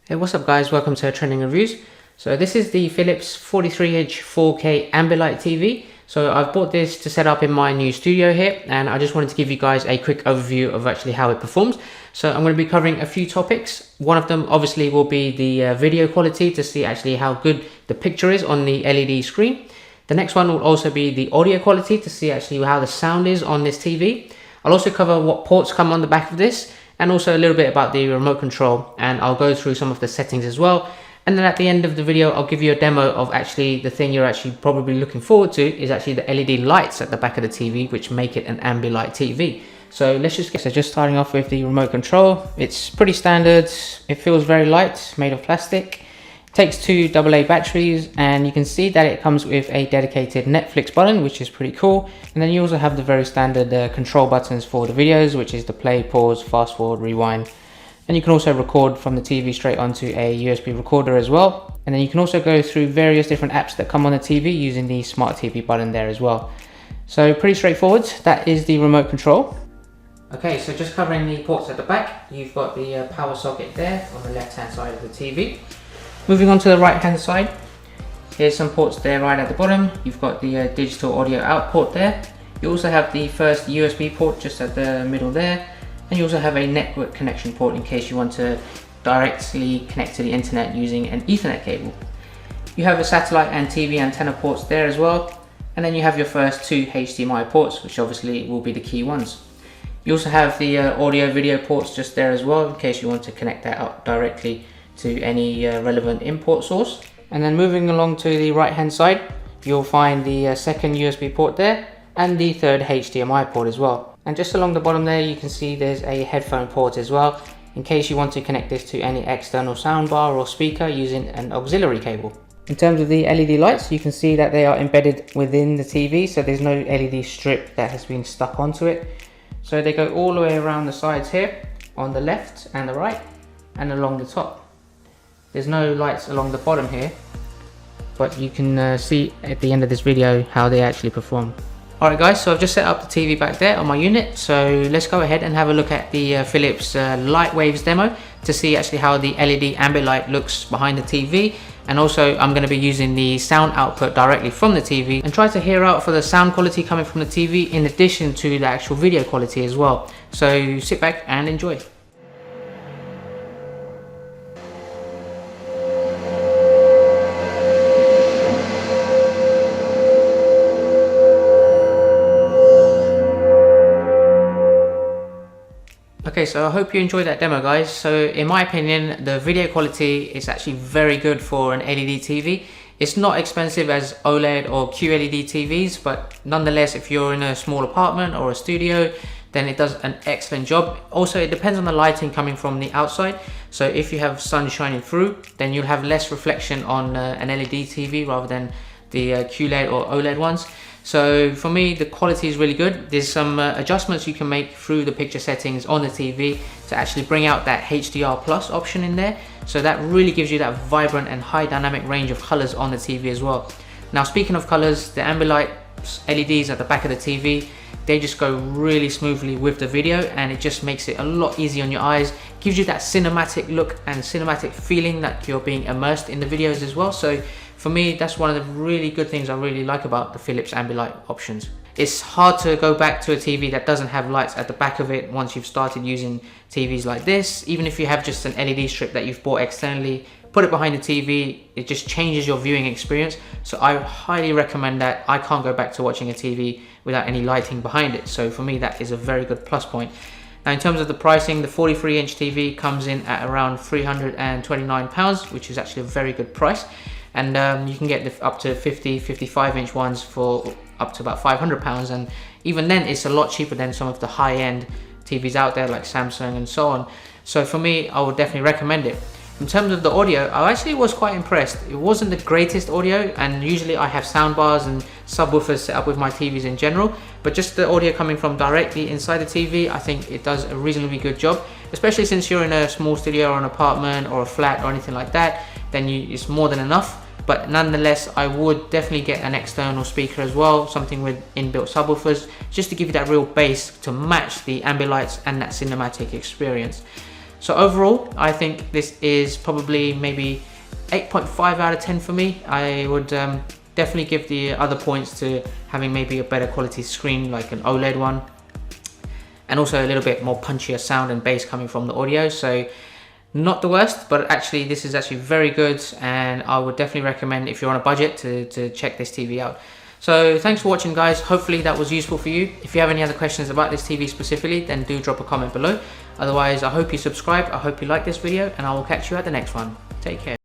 Hey, what's up guys, welcome to Trending Reviews. So this is the Philips 43-inch 4K Ambilight TV. So I've bought this to set up in my new studio here, and I just wanted to give you guys a quick overview of actually how it performs. So I'm going to be covering a few topics. One of them obviously will be the video quality, to see actually how good the picture is on the LED screen. The next one will also be the audio quality, to see actually how the sound is on this TV. I'll also cover what ports come on the back of this, and also a little bit about the remote control, and I'll go through some of the settings as well. And then at the end of the video, I'll give you a demo of actually the thing you're actually probably looking forward to, is actually the LED lights at the back of the TV, which make it an Ambilight TV. So let's just get, so just starting off with the remote control. It's pretty standard. It feels very light, made of plastic. Takes two AA batteries, and you can see that it comes with a dedicated Netflix button, which is pretty cool. And then you also have the very standard control buttons for the videos, which is the play, pause, fast forward, rewind. And you can also record from the TV straight onto a USB recorder as well. And then you can also go through various different apps that come on the TV using the smart TV button there as well. So pretty straightforward. That is the remote control. Okay, so just covering the ports at the back, you've got the power socket there on the left hand side of the TV. Moving on to the right hand side, here's some ports there right at the bottom. You've got the digital audio out port there. You also have the first USB port just at the middle there. And you also have a network connection port in case you want to directly connect to the internet using an Ethernet cable. You have a satellite and TV antenna ports there as well. And then you have your first two HDMI ports, which obviously will be the key ones. You also have the audio video ports just there as well, in case you want to connect that up directly to any relevant import source. And then moving along to the right hand side, you'll find the second USB port there and the third HDMI port as well. And just along the bottom there, you can see there's a headphone port as well, in case you want to connect this to any external soundbar or speaker using an auxiliary cable. In terms of the LED lights, you can see that they are embedded within the TV, so there's no LED strip that has been stuck onto it. So they go all the way around the sides here, on the left and the right, and along the top. There's no lights along the bottom here, but you can see at the end of this video how they actually perform. Alright guys, so I've just set up the TV back there on my unit, so let's go ahead and have a look at the Philips Light Waves demo to see actually how the LED Ambilight looks behind the TV. And also I'm going to be using the sound output directly from the TV and try to hear out for the sound quality coming from the TV in addition to the actual video quality as well. So sit back and enjoy. Okay, so I hope you enjoyed that demo guys. So in my opinion, the video quality is actually very good for an LED TV. It's not expensive as OLED or QLED TVs, but nonetheless, if you're in a small apartment or a studio, then it does an excellent job. Also, it depends on the lighting coming from the outside. So if you have sun shining through, then you'll have less reflection on an LED TV rather than the QLED or OLED ones. So for me, the quality is really good. There's some adjustments you can make through the picture settings on the TV to actually bring out that HDR plus option in there. So that really gives you that vibrant and high dynamic range of colors on the TV as well. Now, speaking of colors, the Ambilight LEDs at the back of the TV, they just go really smoothly with the video, and it just makes it a lot easier on your eyes. Gives you that cinematic look and cinematic feeling that you're being immersed in the videos as well. So for me, that's one of the really good things I really like about the Philips Ambilight options. It's hard to go back to a TV that doesn't have lights at the back of it once you've started using TVs like this. Even if you have just an LED strip that you've bought externally, put it behind the TV, it just changes your viewing experience. So I highly recommend that. I can't go back to watching a TV without any lighting behind it. So for me, that is a very good plus point. Now, in terms of the pricing, the 43-inch TV comes in at around £329, which is actually a very good price. And you can get the up to 55-inch ones for up to about £500, and even then it's a lot cheaper than some of the high-end TVs out there like Samsung and so on. So for me, I would definitely recommend it. In terms of the audio, I actually was quite impressed. It wasn't the greatest audio, and usually I have soundbars and subwoofers set up with my TVs in general, but just the audio coming from directly inside the TV, I think it does a reasonably good job, especially since you're in a small studio or an apartment or a flat or anything like that. Then it's more than enough. But nonetheless, I would definitely get an external speaker as well, something with inbuilt subwoofers, just to give you that real bass to match the Ambilights and that cinematic experience. So overall, I think this is probably maybe 8.5 out of 10 for me. I would definitely give the other points to having maybe a better quality screen like an OLED one, and also a little bit more punchier sound and bass coming from the audio. So not the worst, but actually this is actually very good, and I would definitely recommend if you're on a budget to check this TV out. So thanks for watching, guys. Hopefully that was useful for you. If you have any other questions about this TV specifically, then do drop a comment below. Otherwise, I hope you subscribe, I hope you like this video, and I will catch you at the next one. Take care.